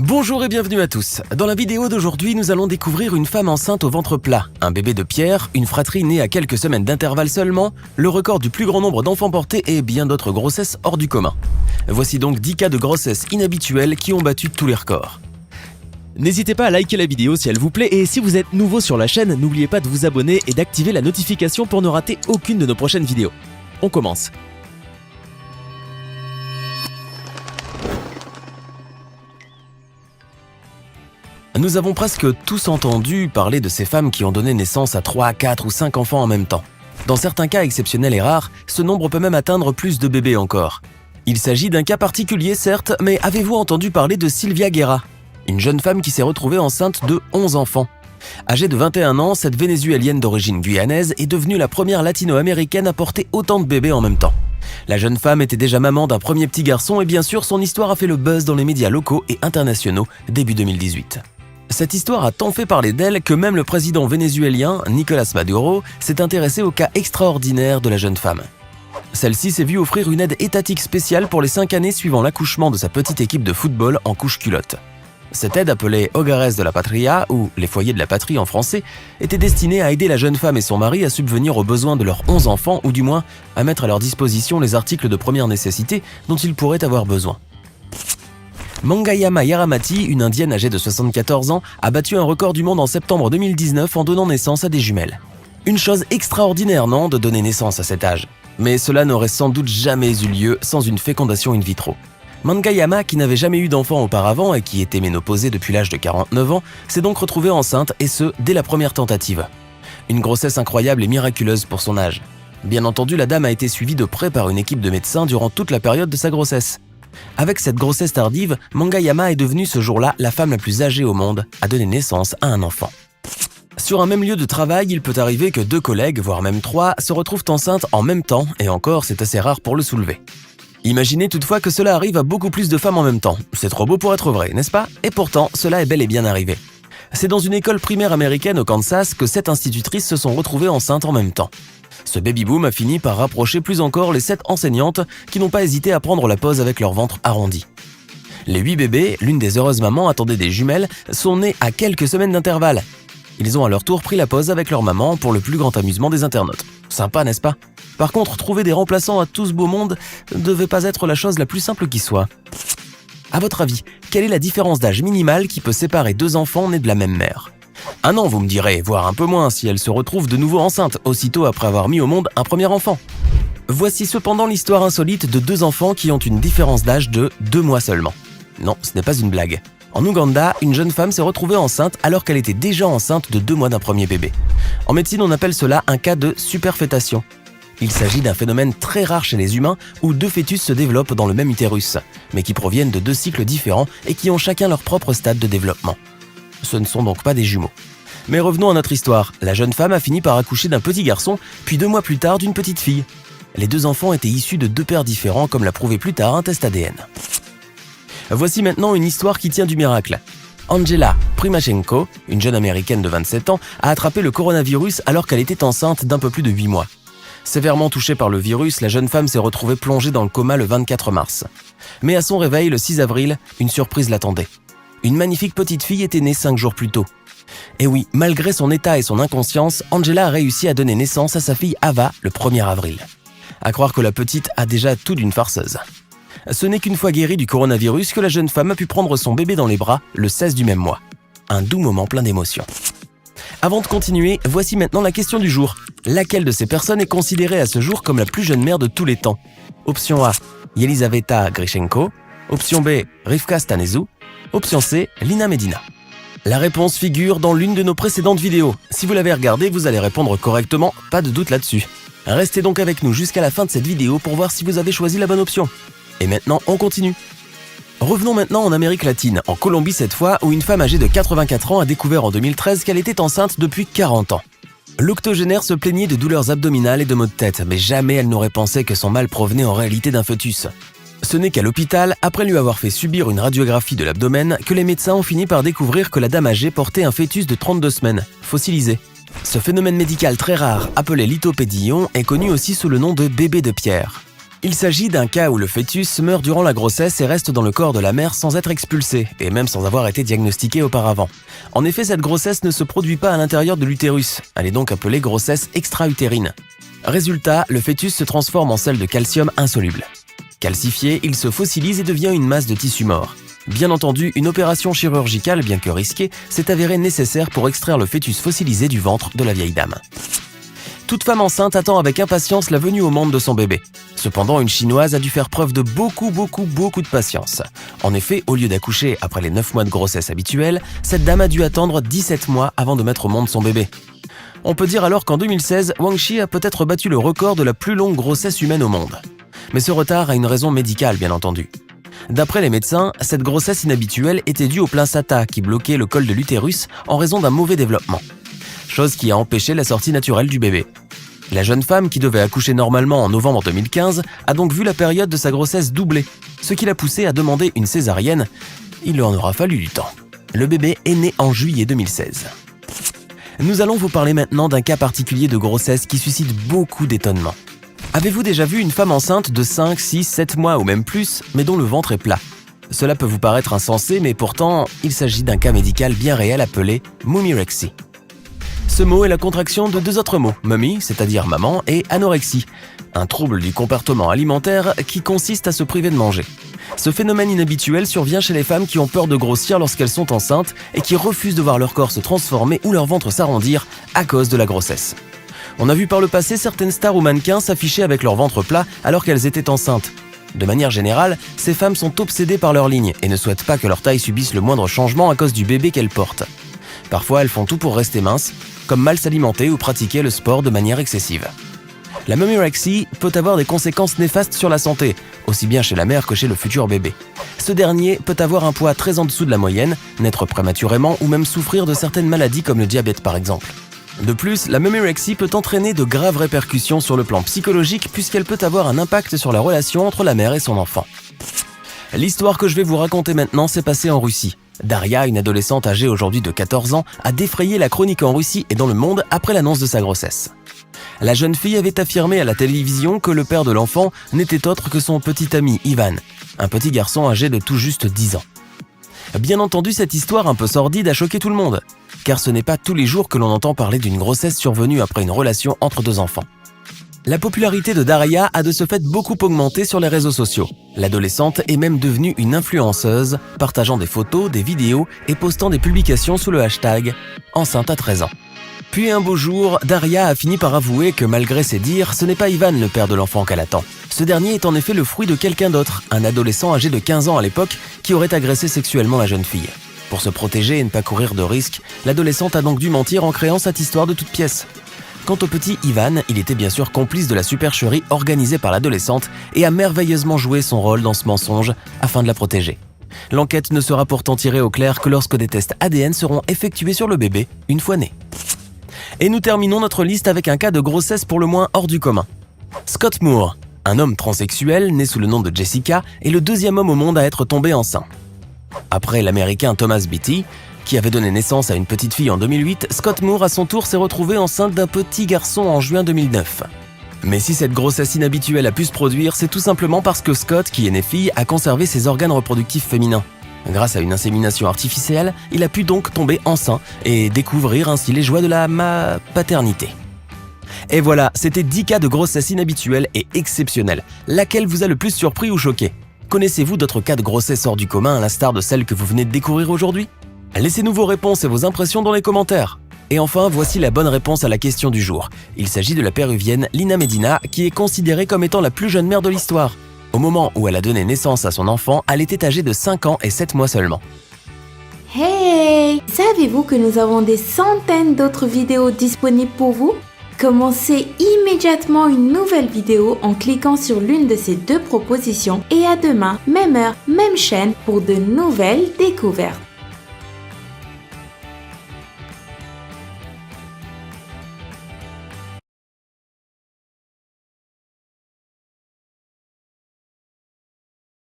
Bonjour et bienvenue à tous. Dans la vidéo d'aujourd'hui, nous allons découvrir une femme enceinte au ventre plat, un bébé de pierre, une fratrie née à quelques semaines d'intervalle seulement, le record du plus grand nombre d'enfants portés et bien d'autres grossesses hors du commun. Voici donc 10 cas de grossesse inhabituels qui ont battu tous les records. N'hésitez pas à liker la vidéo si elle vous plaît et si vous êtes nouveau sur la chaîne, n'oubliez pas de vous abonner et d'activer la notification pour ne rater aucune de nos prochaines vidéos. On commence. Nous avons presque tous entendu parler de ces femmes qui ont donné naissance à 3, 4 ou 5 enfants en même temps. Dans certains cas exceptionnels et rares, ce nombre peut même atteindre plus de bébés encore. Il s'agit d'un cas particulier certes, mais avez-vous entendu parler de Sylvia Guerra, une jeune femme qui s'est retrouvée enceinte de 11 enfants. Âgée de 21 ans, cette Vénézuélienne d'origine guyanaise est devenue la première latino-américaine à porter autant de bébés en même temps. La jeune femme était déjà maman d'un premier petit garçon et bien sûr son histoire a fait le buzz dans les médias locaux et internationaux début 2018. Cette histoire a tant fait parler d'elle que même le président vénézuélien, Nicolás Maduro, s'est intéressé au cas extraordinaire de la jeune femme. Celle-ci s'est vue offrir une aide étatique spéciale pour les 5 années suivant l'accouchement de sa petite équipe de football en couche-culotte. Cette aide, appelée Hogares de la Patria, ou les foyers de la patrie en français, était destinée à aider la jeune femme et son mari à subvenir aux besoins de leurs 11 enfants, ou du moins à mettre à leur disposition les articles de première nécessité dont ils pourraient avoir besoin. Mangayama Yaramati, une indienne âgée de 74 ans, a battu un record du monde en septembre 2019 en donnant naissance à des jumelles. Une chose extraordinaire, non, de donner naissance à cet âge. Mais cela n'aurait sans doute jamais eu lieu sans une fécondation in vitro. Mangayama, qui n'avait jamais eu d'enfant auparavant et qui était ménopausée depuis l'âge de 49 ans, s'est donc retrouvée enceinte et ce, dès la première tentative. Une grossesse incroyable et miraculeuse pour son âge. Bien entendu, la dame a été suivie de près par une équipe de médecins durant toute la période de sa grossesse. Avec cette grossesse tardive, Mangayama est devenue ce jour-là la femme la plus âgée au monde à donner naissance à un enfant. Sur un même lieu de travail, il peut arriver que 2 collègues, voire même 3, se retrouvent enceintes en même temps, et encore c'est assez rare pour le soulever. Imaginez toutefois que cela arrive à beaucoup plus de femmes en même temps. C'est trop beau pour être vrai, n'est-ce pas? Et pourtant, cela est bel et bien arrivé. C'est dans une école primaire américaine au Kansas que 7 institutrices se sont retrouvées enceintes en même temps. Ce baby-boom a fini par rapprocher plus encore les 7 enseignantes qui n'ont pas hésité à prendre la pause avec leur ventre arrondi. Les 8 bébés, l'une des heureuses mamans attendait des jumelles, sont nés à quelques semaines d'intervalle. Ils ont à leur tour pris la pause avec leur maman pour le plus grand amusement des internautes. Sympa, n'est-ce pas? Par contre, trouver des remplaçants à tout ce beau monde ne devait pas être la chose la plus simple qui soit. À votre avis, quelle est la différence d'âge minimale qui peut séparer 2 enfants nés de la même mère? 1 an, vous me direz, voire un peu moins si elle se retrouve de nouveau enceinte, aussitôt après avoir mis au monde un premier enfant. Voici cependant l'histoire insolite de 2 enfants qui ont une différence d'âge de 2 mois seulement. Non, ce n'est pas une blague. En Ouganda, une jeune femme s'est retrouvée enceinte alors qu'elle était déjà enceinte de 2 mois d'un premier bébé. En médecine, on appelle cela un cas de superfétation. Il s'agit d'un phénomène très rare chez les humains où 2 fœtus se développent dans le même utérus, mais qui proviennent de 2 cycles différents et qui ont chacun leur propre stade de développement. Ce ne sont donc pas des jumeaux. Mais revenons à notre histoire. La jeune femme a fini par accoucher d'un petit garçon, puis 2 mois plus tard d'une petite fille. Les 2 enfants étaient issus de 2 pères différents, comme l'a prouvé plus tard un test ADN. Voici maintenant une histoire qui tient du miracle. Angela Primachenko, une jeune américaine de 27 ans, a attrapé le coronavirus alors qu'elle était enceinte d'un peu plus de 8 mois. Sévèrement touchée par le virus, la jeune femme s'est retrouvée plongée dans le coma le 24 mars. Mais à son réveil, le 6 avril, une surprise l'attendait. Une magnifique petite fille était née 5 jours plus tôt. Et oui, malgré son état et son inconscience, Angela a réussi à donner naissance à sa fille Ava le 1er avril. À croire que la petite a déjà tout d'une farceuse. Ce n'est qu'une fois guérie du coronavirus que la jeune femme a pu prendre son bébé dans les bras le 16 du même mois. Un doux moment plein d'émotions. Avant de continuer, voici maintenant la question du jour. Laquelle de ces personnes est considérée à ce jour comme la plus jeune mère de tous les temps? Option A, Yelizaveta Grishenko. Option B, Rivka Stanescu. Option C, Lina Medina. La réponse figure dans l'une de nos précédentes vidéos. Si vous l'avez regardée, vous allez répondre correctement, pas de doute là-dessus. Restez donc avec nous jusqu'à la fin de cette vidéo pour voir si vous avez choisi la bonne option. Et maintenant, on continue. Revenons maintenant en Amérique latine, en Colombie cette fois, où une femme âgée de 84 ans a découvert en 2013 qu'elle était enceinte depuis 40 ans. L'octogénaire se plaignait de douleurs abdominales et de maux de tête, mais jamais elle n'aurait pensé que son mal provenait en réalité d'un fœtus. Ce n'est qu'à l'hôpital, après lui avoir fait subir une radiographie de l'abdomen, que les médecins ont fini par découvrir que la dame âgée portait un fœtus de 32 semaines, fossilisé. Ce phénomène médical très rare, appelé lithopédillon, est connu aussi sous le nom de bébé de pierre. Il s'agit d'un cas où le fœtus meurt durant la grossesse et reste dans le corps de la mère sans être expulsé, et même sans avoir été diagnostiqué auparavant. En effet, cette grossesse ne se produit pas à l'intérieur de l'utérus, elle est donc appelée grossesse extra-utérine. Résultat, le fœtus se transforme en sel de calcium insoluble. Calcifié, il se fossilise et devient une masse de tissu mort. Bien entendu, une opération chirurgicale, bien que risquée, s'est avérée nécessaire pour extraire le fœtus fossilisé du ventre de la vieille dame. Toute femme enceinte attend avec impatience la venue au monde de son bébé. Cependant, une Chinoise a dû faire preuve de beaucoup de patience. En effet, au lieu d'accoucher après les 9 mois de grossesse habituels, cette dame a dû attendre 17 mois avant de mettre au monde son bébé. On peut dire alors qu'en 2016, Wang Shi a peut-être battu le record de la plus longue grossesse humaine au monde. Mais ce retard a une raison médicale, bien entendu. D'après les médecins, cette grossesse inhabituelle était due au placenta qui bloquait le col de l'utérus en raison d'un mauvais développement. Chose qui a empêché la sortie naturelle du bébé. La jeune femme, qui devait accoucher normalement en novembre 2015, a donc vu la période de sa grossesse doubler, ce qui l'a poussée à demander une césarienne. Il lui en aura fallu du temps. Le bébé est né en juillet 2016. Nous allons vous parler maintenant d'un cas particulier de grossesse qui suscite beaucoup d'étonnement. Avez-vous déjà vu une femme enceinte de 5, 6, 7 mois ou même plus, mais dont le ventre est plat? Cela peut vous paraître insensé, mais pourtant, il s'agit d'un cas médical bien réel appelé mumirexie. Ce mot est la contraction de 2 autres mots, mummy, c'est-à-dire maman, et anorexie, un trouble du comportement alimentaire qui consiste à se priver de manger. Ce phénomène inhabituel survient chez les femmes qui ont peur de grossir lorsqu'elles sont enceintes et qui refusent de voir leur corps se transformer ou leur ventre s'arrondir à cause de la grossesse. On a vu par le passé certaines stars ou mannequins s'afficher avec leur ventre plat alors qu'elles étaient enceintes. De manière générale, ces femmes sont obsédées par leur ligne et ne souhaitent pas que leur taille subisse le moindre changement à cause du bébé qu'elles portent. Parfois, elles font tout pour rester minces, comme mal s'alimenter ou pratiquer le sport de manière excessive. La mumirexie peut avoir des conséquences néfastes sur la santé, aussi bien chez la mère que chez le futur bébé. Ce dernier peut avoir un poids très en dessous de la moyenne, naître prématurément ou même souffrir de certaines maladies comme le diabète par exemple. De plus, la mumirexie peut entraîner de graves répercussions sur le plan psychologique puisqu'elle peut avoir un impact sur la relation entre la mère et son enfant. L'histoire que je vais vous raconter maintenant s'est passée en Russie. Daria, une adolescente âgée aujourd'hui de 14 ans, a défrayé la chronique en Russie et dans le monde après l'annonce de sa grossesse. La jeune fille avait affirmé à la télévision que le père de l'enfant n'était autre que son petit ami Ivan, un petit garçon âgé de tout juste 10 ans. Bien entendu, cette histoire un peu sordide a choqué tout le monde, car ce n'est pas tous les jours que l'on entend parler d'une grossesse survenue après une relation entre 2 enfants. La popularité de Daria a de ce fait beaucoup augmenté sur les réseaux sociaux. L'adolescente est même devenue une influenceuse, partageant des photos, des vidéos et postant des publications sous le hashtag « enceinte à 13 ans ». Puis un beau jour, Daria a fini par avouer que malgré ses dires, ce n'est pas Ivan le père de l'enfant qu'elle attend. Ce dernier est en effet le fruit de quelqu'un d'autre, un adolescent âgé de 15 ans à l'époque qui aurait agressé sexuellement la jeune fille. Pour se protéger et ne pas courir de risques, l'adolescente a donc dû mentir en créant cette histoire de toutes pièces. Quant au petit Ivan, il était bien sûr complice de la supercherie organisée par l'adolescente et a merveilleusement joué son rôle dans ce mensonge afin de la protéger. L'enquête ne sera pourtant tirée au clair que lorsque des tests ADN seront effectués sur le bébé une fois né. Et nous terminons notre liste avec un cas de grossesse pour le moins hors du commun. Scott Moore, un homme transsexuel né sous le nom de Jessica, est le 2e homme au monde à être tombé enceint. Après l'américain Thomas Beatty, qui avait donné naissance à une petite fille en 2008, Scott Moore à son tour s'est retrouvé enceinte d'un petit garçon en juin 2009. Mais si cette grossesse inhabituelle a pu se produire, c'est tout simplement parce que Scott, qui est né fille, a conservé ses organes reproductifs féminins. Grâce à une insémination artificielle, il a pu donc tomber enceint et découvrir ainsi les joies de la paternité. Et voilà, c'était 10 cas de grossesse inhabituelle et exceptionnelle. Laquelle vous a le plus surpris ou choqué? Connaissez-vous d'autres cas de grossesse hors du commun à l'instar de celle que vous venez de découvrir aujourd'hui? Laissez-nous vos réponses et vos impressions dans les commentaires. Et enfin, voici la bonne réponse à la question du jour. Il s'agit de la péruvienne Lina Medina, qui est considérée comme étant la plus jeune mère de l'histoire. Au moment où elle a donné naissance à son enfant, elle était âgée de 5 ans et 7 mois seulement. Hey! Savez-vous que nous avons des centaines d'autres vidéos disponibles pour vous? Commencez immédiatement une nouvelle vidéo en cliquant sur l'une de ces 2 propositions et à demain, même heure, même chaîne pour de nouvelles découvertes.